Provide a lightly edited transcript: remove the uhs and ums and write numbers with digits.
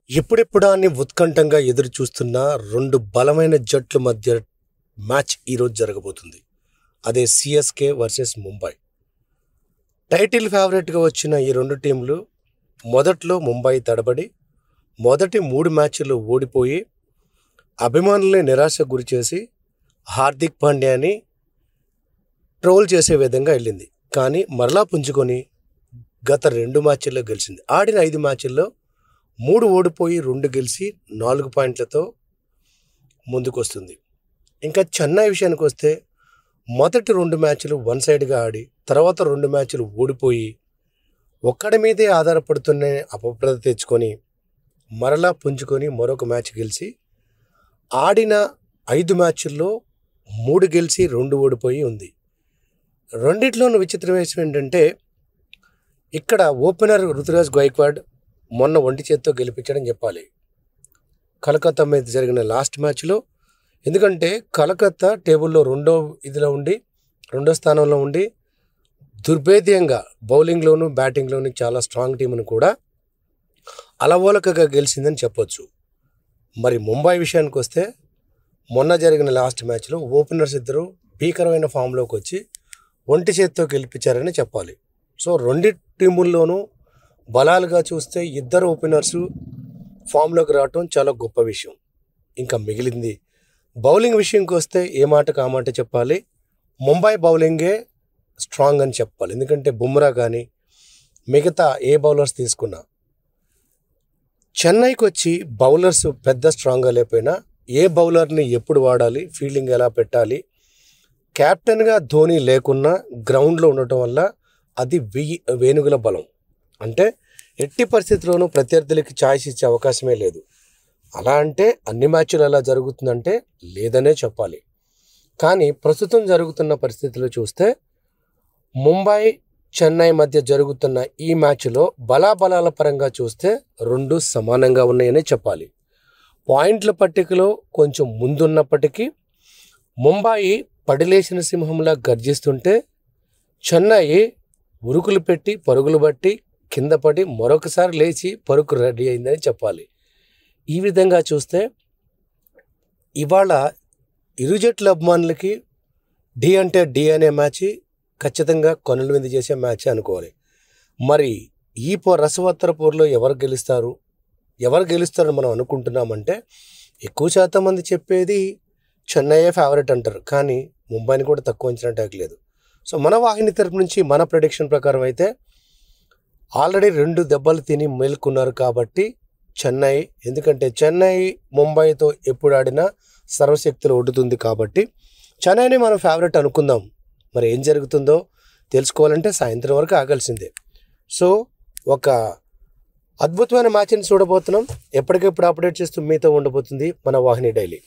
ఎప్పుడెప్పుడా అని ఉత్కంఠంగా ఎదురు చూస్తున్న రెండు బలమైన జట్ల మధ్య మ్యాచ్ ఈరోజు జరగబోతుంది. అదే సిఎస్కే వర్సెస్ ముంబై. టైటిల్ ఫేవరెట్గా వచ్చిన ఈ రెండు టీంలు మొదట్లో ముంబై తడబడి మొదటి 3 మ్యాచ్లు ఓడిపోయి అభిమానుల్ని నిరాశకు గురిచేసి హార్దిక్ పాండ్యాని ట్రోల్ చేసే విధంగా వెళ్ళింది. కానీ మరలా పుంజుకొని గత 2 మ్యాచ్ల్లో గెలిచింది. ఆడిన 5 మ్యాచ్ల్లో 3 ఓడిపోయి 2 గెలిచి 4 పాయింట్లతో ముందుకు వస్తుంది. ఇంకా చెన్నై విషయానికి వస్తే మొదటి 2 మ్యాచ్లు వన్ సైడ్గా ఆడి తర్వాత 2 మ్యాచ్లు ఓడిపోయి ఒక్కడి మీదే ఆధారపడుతున్న అపప్రద తెచ్చుకొని మరలా పుంజుకొని మరొక మ్యాచ్ గెలిచి ఆడిన 5 మ్యాచ్ల్లో 3 గెలిచి 2 ఓడిపోయి ఉంది. రెండిట్లోనూ విచిత్రం విషయం ఏంటంటే ఇక్కడ ఓపెనర్ రుతురాజ్ గైక్వాడ్ మొన్న ఒంటి చేత్తో గెలిపించడం చెప్పాలి కలకత్తా మీద జరిగిన లాస్ట్ మ్యాచ్లో. ఎందుకంటే కలకత్తా టేబుల్లో రెండో స్థానంలో ఉండి దుర్భేద్యంగా బౌలింగ్లోను బ్యాటింగ్లోను చాలా స్ట్రాంగ్ టీంను కూడా అలవోలకగా గెలిచిందని చెప్పొచ్చు. మరి ముంబై విషయానికి వస్తే మొన్న జరిగిన లాస్ట్ మ్యాచ్లో ఓపెనర్స్ ఇద్దరు భీకరమైన ఫామ్లోకి వచ్చి ఒంటి చేత్తో గెలిపించారని చెప్పాలి. సో రెండు టీముల్లోనూ బలాలుగా చూస్తే ఇద్దరు ఓపెనర్సు ఫామ్లోకి రావటం చాలా గొప్ప విషయం. ఇంకా మిగిలింది బౌలింగ్ విషయంకి వస్తే ఏ మాటకు ఆ మాట చెప్పాలి. ముంబై బౌలింగే స్ట్రాంగ్ అని చెప్పాలి. ఎందుకంటే బుమ్రా కానీ మిగతా ఏ బౌలర్స్ తీసుకున్నా చెన్నైకి వచ్చి బౌలర్స్ పెద్ద స్ట్రాంగ్గా లేకపోయినా ఏ బౌలర్ని ఎప్పుడు వాడాలి, ఫీల్డింగ్ ఎలా పెట్టాలి, కెప్టెన్గా ధోని లేకున్నా గ్రౌండ్లో ఉండటం వల్ల అది వేణుగుల బలం. అంటే ఎట్టి పరిస్థితుల్లోనూ ప్రత్యర్థులకి ఛాయిస్ ఇచ్చే అవకాశమే లేదు. అలా అంటే అన్ని మ్యాచ్లు ఎలా జరుగుతుందంటే లేదనే చెప్పాలి. కానీ ప్రస్తుతం జరుగుతున్న పరిస్థితులు చూస్తే ముంబై చెన్నై మధ్య జరుగుతున్న ఈ మ్యాచ్లో బలాబలాల పరంగా చూస్తే రెండు సమానంగా ఉన్నాయనే చెప్పాలి. పాయింట్ల పట్టికలో కొంచెం ముందున్నప్పటికీ ముంబై పడిలేసిన సింహంలా గర్జిస్తుంటే చెన్నై ఉరుకులు పెట్టి పరుగులు బట్టి కింద పడి మరొకసారి లేచి పరుకు రెడీ అయిందని చెప్పాలి. ఈ విధంగా చూస్తే ఇవాళ ఇరు జట్ల అభిమానులకి డి అంటే డి అనే మ్యాచ్ ఖచ్చితంగా కొనల మీద చేసే మ్యాచ్ అనుకోవాలి. మరి ఈ రసవత్తర పోరులో ఎవరు గెలుస్తారని మనం అనుకుంటున్నామంటే ఎక్కువ శాతం మంది చెప్పేది చెన్నైయే ఫేవరెట్ అంటారు. కానీ ముంబైని కూడా తక్కువ అంచనా టేకలేదు. సో మన వాహిని తరపు నుంచి మన ప్రెడిక్షన్ ప్రకారం అయితే ఆల్రెడీ 2 దెబ్బలు తిని మేలుకున్నారు కాబట్టి చెన్నై, ఎందుకంటే చెన్నై ముంబైతో ఎప్పుడు ఆడినా సర్వశక్తులు ఒడ్డుతుంది కాబట్టి చెన్నైని మనం ఫేవరెట్ అనుకుందాం. మరి ఏం జరుగుతుందో తెలుసుకోవాలంటే సాయంత్రం వరకు ఆగాల్సిందే. సో ఒక అద్భుతమైన మ్యాచ్ని చూడబోతున్నాం. ఎప్పటికెప్పుడు అప్డేట్ చేస్తూ మీతో ఉండబోతుంది మన వాహిని డైలీ.